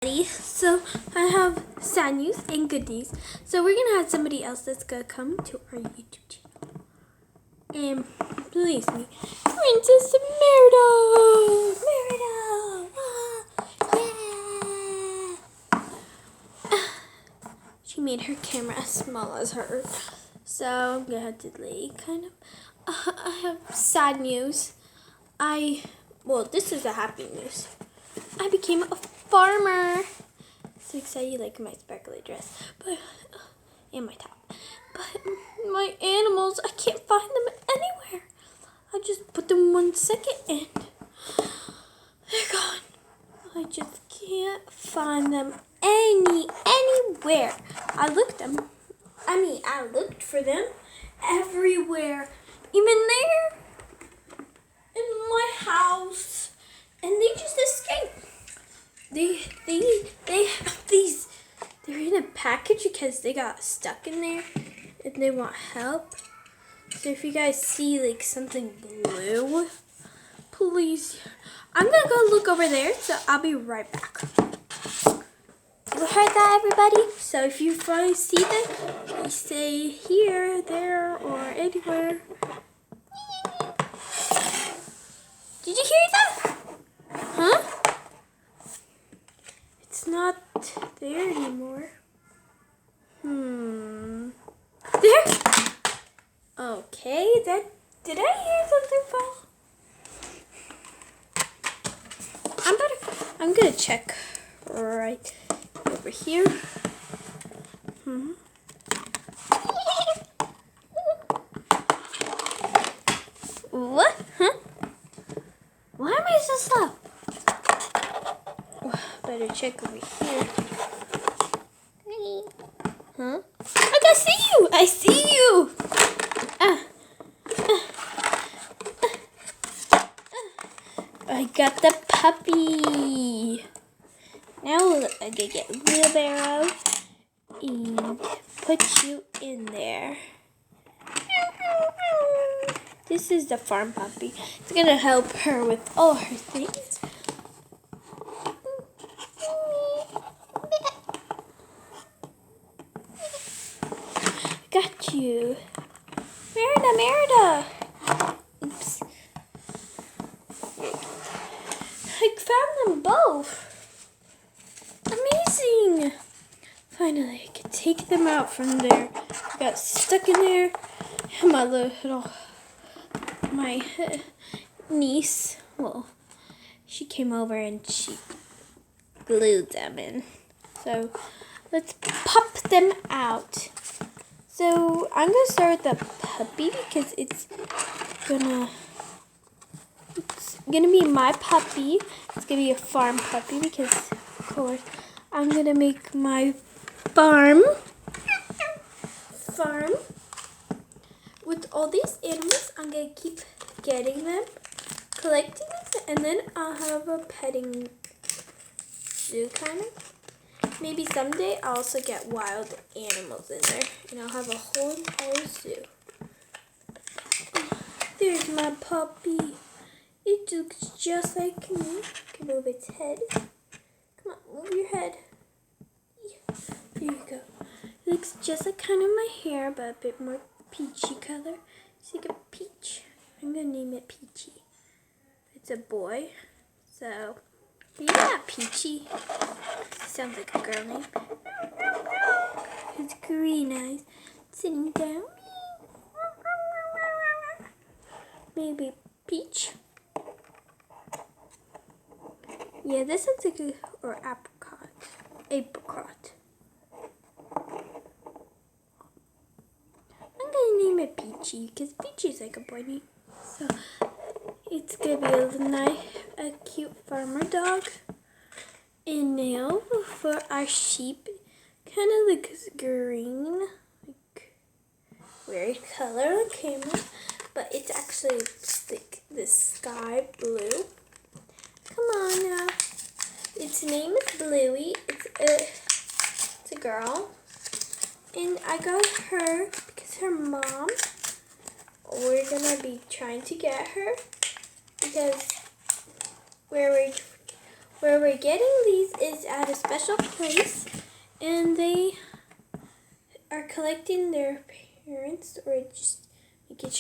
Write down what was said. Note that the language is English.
So I have sad news and good news. So we're gonna have somebody else that's gonna come to our YouTube channel and please me, Princess Merida. Yeah. She made her camera as small as her, so I'm gonna have to delay kind of. I have sad news. This is a happy news. I became a farmer. So excited, like my sparkly dress, but and my top. But my animals, I can't find them anywhere. I just put them 1 second and they're gone. I just can't find them anywhere. I looked for them everywhere, even there in my house, and they just escaped. They have these. They're in a package because they got stuck in there and they want help. So if you guys see like something blue, please. I'm gonna go look over there. So I'll be right back. You heard that, everybody? So if you finally see them, you say here, there, or anywhere. Did you hear that? Huh? It's not there anymore. There? Okay, did I hear something fall? I'm gonna check right over here. What? Huh? Why am I so slow? Better check over here. Huh? I see you! I see you! I got the puppy. Now I gotta get a wheelbarrow and put you in there. This is the farm puppy. It's gonna help her with all her things. Got you. Merida. Oops. I found them both. Amazing. Finally, I can take them out from there. I got stuck in there. My niece, she came over and she glued them in. So let's pop them out. So I'm gonna start with the puppy because it's gonna be my puppy. It's gonna be a farm puppy because of course I'm gonna make my farm with all these animals. I'm gonna keep getting them, collecting them, and then I'll have a petting zoo kind of. Maybe someday I'll also get wild animals in there, and I'll have a whole entire zoo. There's my puppy. It looks just like me. Can move its head. Come on, move your head. There you go. It looks just like kind of my hair, but a bit more peachy color. It's like a peach. I'm gonna name it Peachy. It's a boy, so yeah, Peachy. Sounds like a girl name. It's green eyes, sitting down. Maybe Peach. Yeah, this looks like or apricot. Apricot. I'm gonna name it Peachy because Peachy's like a boy name. So it's gonna be a cute farmer dog. And now for our sheep, kind of looks green, like weird color on camera, but it's actually like this sky blue. Come on now. Its name is Bluey. It's a girl, and I got her because her mom. We're gonna be trying to get her because where we're getting these is at a special place, and they are collecting their parents, or just making sure